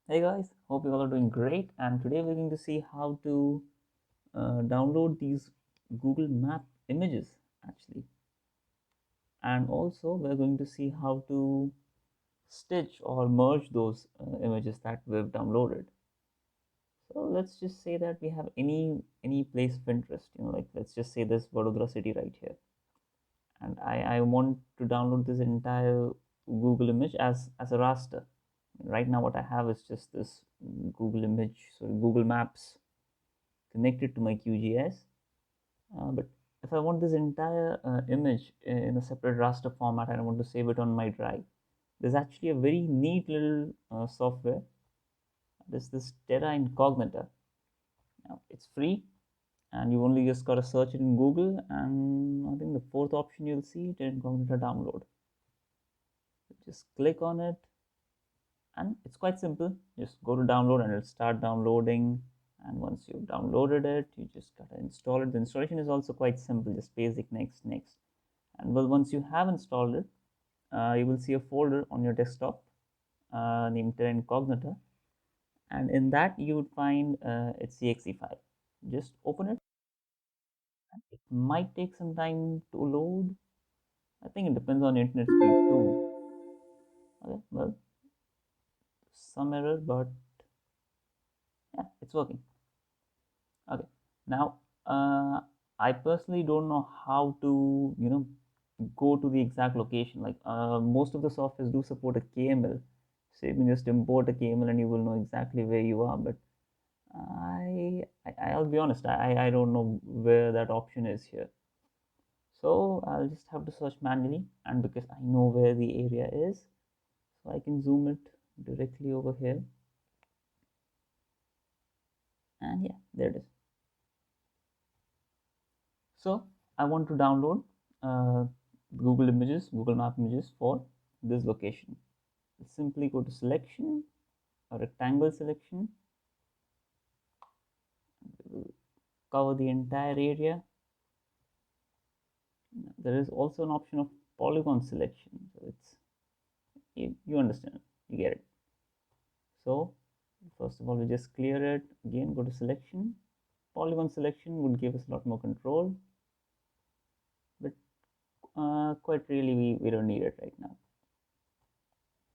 Hey guys, hope you all are doing great. And today we're going to see how to download these Google Map images actually. And also we're going to see how to stitch or merge those images that we've downloaded. So let's just say that we have any place of interest, like let's just say this Vadodara city right here. And I want to download this entire Google image as a raster. Right now what I have is just this Google image, so Google Maps connected to my QGIS. But if I want this entire image in a separate raster format and I want to save it on my drive, there's actually a very neat little software. There's this Terra Incognita. Now, it's free and you only just got to search it in Google, and I think the fourth option you'll see, Terra Incognita download. Just click on it and it's quite simple. Just go to download and it'll start downloading. And once you've downloaded it, you just gotta install it. The installation is also quite simple, just basic next. And well, once you have installed it, you will see a folder on your desktop named Terra Incognita, and in that you would find its exe file. Just open it. It might take some time to load. I think it depends on internet speed too. Okay, well, some error, but yeah, it's working. Okay, now I personally don't know how to go to the exact location. Like most of the softwares do support a KML, so you can just import a KML and you will know exactly where you are. But I'll be honest, I don't know where that option is here. So I'll just have to search manually, and because I know where the area is, so I can zoom it directly over here, and yeah, there it is. So I want to download uh, Google Images, Google Map images for this location. Simply go to selection, a rectangle selection, cover the entire area. There is also an option of polygon selection. So it's you understand, you get it. So first of all, we just clear it. Again, go to selection. Polygon selection would give us a lot more control, but quite really we don't need it right now.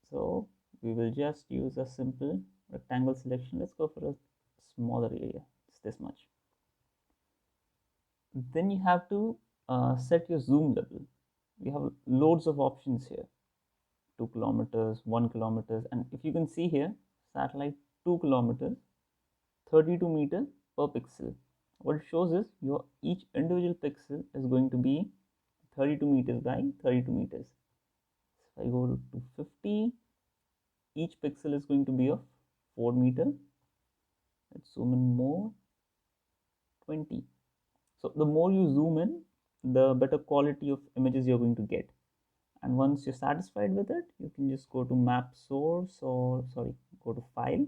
So we will just use a simple rectangle selection. Let's go for a smaller area. It's this much. Then you have to set your zoom level. You have loads of options here: 2 kilometers, 1 kilometers, and if you can see here, satellite 2 kilometers, 32 meters per pixel. What it shows is your each individual pixel is going to be 32 meters by 32 meters. So if I go to 50, each pixel is going to be of 4 meter. Let's zoom in more, 20. So the more you zoom in, the better quality of images you're going to get. And once you're satisfied with it, you can just go to map source, or sorry, go to file,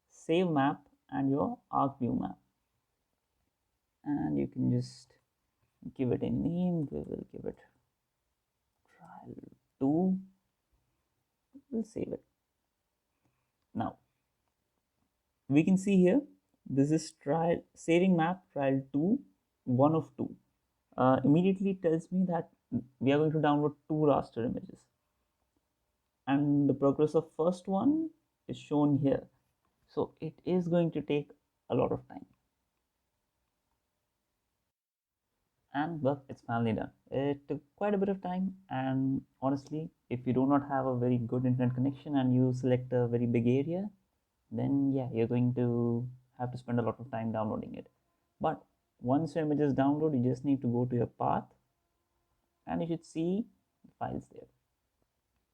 save map, and your ArcView map. And you can just give it a name. We will give it trial 2. We'll save it. Now we can see here, this is trial saving map trial 2, 1 of 2. Immediately tells me that we are going to download 2 raster images, and the progress of first one is shown here. So it is going to take a lot of time, and well, it's finally done. It took quite a bit of time, and honestly, if you do not have a very good internet connection and you select a very big area, then yeah, you're going to have to spend a lot of time downloading it. But once your image is downloaded, you just need to go to your path and you should see the files there.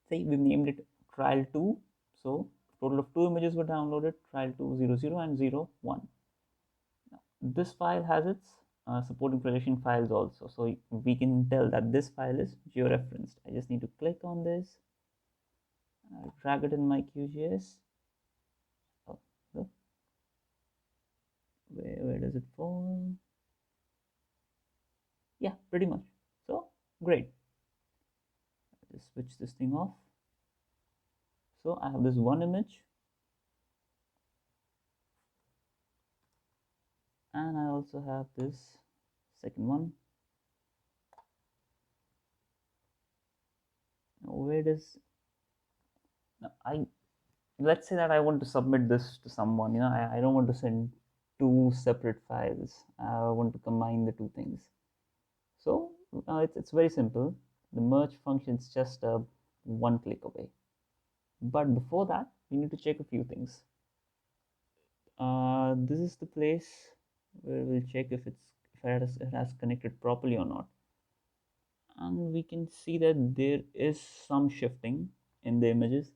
Say we named it trial 2, so total of 2 images were downloaded: trial 2 00 and 01. Now, this file has its supporting projection files also, so we can tell that this file is georeferenced. I just need to click on this, drag it in my QGIS. Oh, look. Where does it fall? Yeah, pretty much. So great. Just switch this thing off. So I have this one image and I also have this second one. Now, where does let's say that I want to submit this to someone. I don't want to send two separate files. I want to combine the two things. So it's very simple. The merge function is just a one click away. But before that, we need to check a few things. This is the place where we'll check if it has connected properly or not. And we can see that there is some shifting in the images.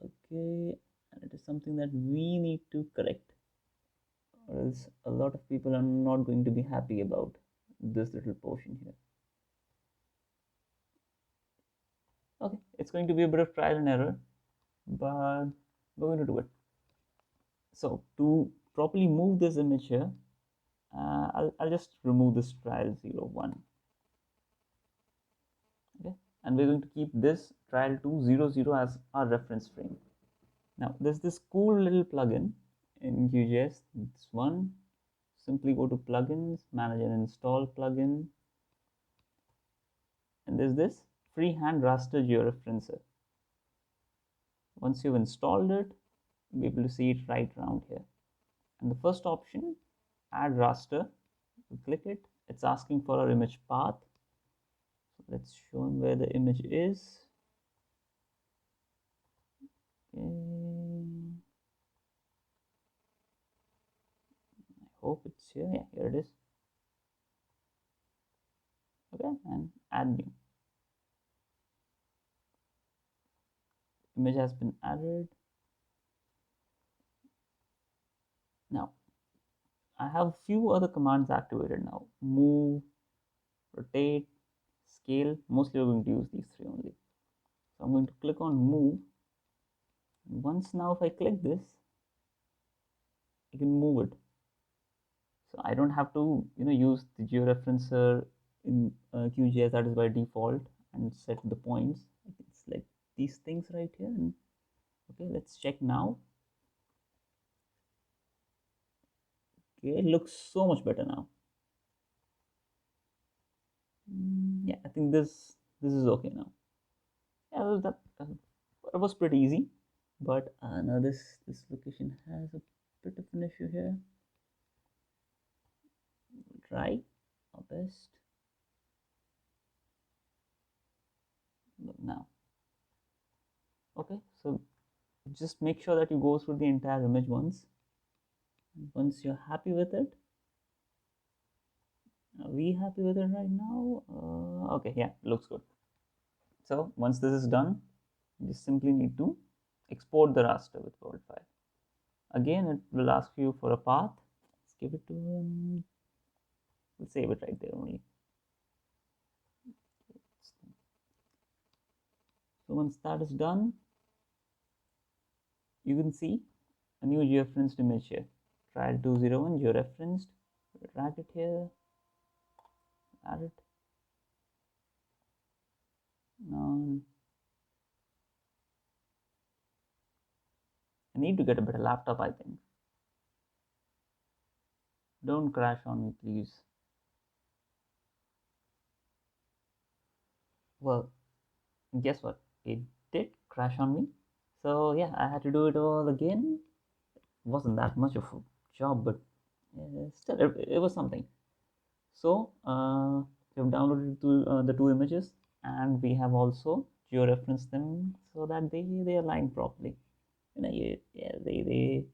Okay, and it is something that we need to correct, or else a lot of people are not going to be happy about this little portion here. Okay, it's going to be a bit of trial and error, but we're going to do it. So to properly move this image here, I'll just remove this trial 01. Okay, and we're going to keep this trial 200 as our reference frame. Now there's this cool little plugin in QGIS. This one, simply go to plugins, manage and install plugin, and there's this freehand raster georeferencer. Once you've installed it, you'll be able to see it right around here. And the first option, add raster, you click it, it's asking for our image path. So let's show him where the image is. Okay. I hope it's here. Yeah, here it is. Okay, and add new. Image has been added. Now, I have a few other commands activated now. Move, rotate, scale. Mostly we're going to use these three only. So I'm going to click on move. Once now if I click this, I can move it. So I don't have to use the georeferencer in QGIS that is by default and set the points. I can select these things right here. And okay, let's check now. Okay, it looks so much better now. Yeah, I think this is okay now. Yeah, that was pretty easy. But now this location has a bit of an issue here. We'll try our best. Look now. Okay, so just make sure that you go through the entire image once. Once you're happy with it, are we happy with it right now? Okay, yeah, looks good. So once this is done, you just simply need to export the raster with world file. Again, it will ask you for a path. Let's give it to we'll save it right there only. So once that is done, you can see a new georeferenced image here. Trial 201 georeferenced. Drag it here, add it. Now I need to get a better laptop, I think. Don't crash on me, please. Well, guess what? It did crash on me. So yeah, I had to do it all again. Wasn't that much of a job, but still, it was something. So we have downloaded the two images, and we have also georeferenced them so that they align properly. Yeah, they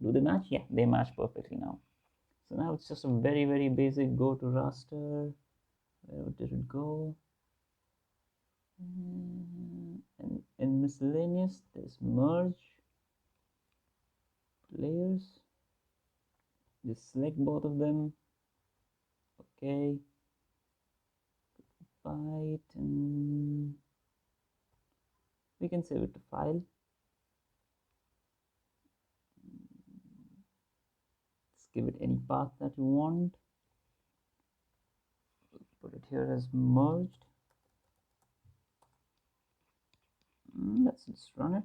do they match? Yeah, they match perfectly now. So now it's just a very basic go to raster. Where did it go? And in miscellaneous, there's merge layers. Just select both of them. Okay. Byte, and we can save it to file. Let's give it any path that you want. Put it here as merged. Let's just run it.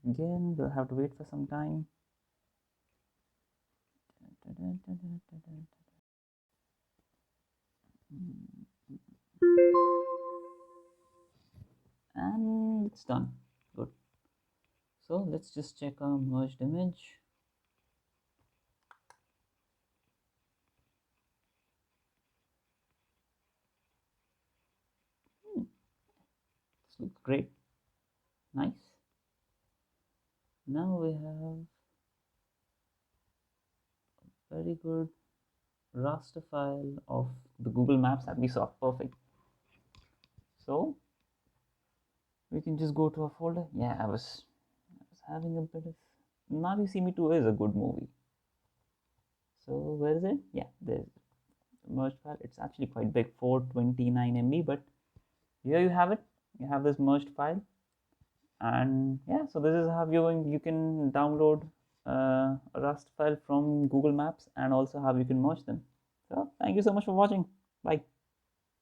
Again, we'll have to wait for some time. And it's done. Good. So let's just check our merged image. This looks great. Nice. Now we have a very good raster file of the Google Maps that we saw. Perfect. So we can just go to our folder. Yeah, I was having a bit of. Now You See Me Too is a good movie. So where is it? Yeah, there's merged file. It's actually quite big, 429 MB, but here you have it. You have this merged file, and yeah, so this is how you can download a raster file from Google Maps, and also how you can merge them. So thank you so much for watching. Bye.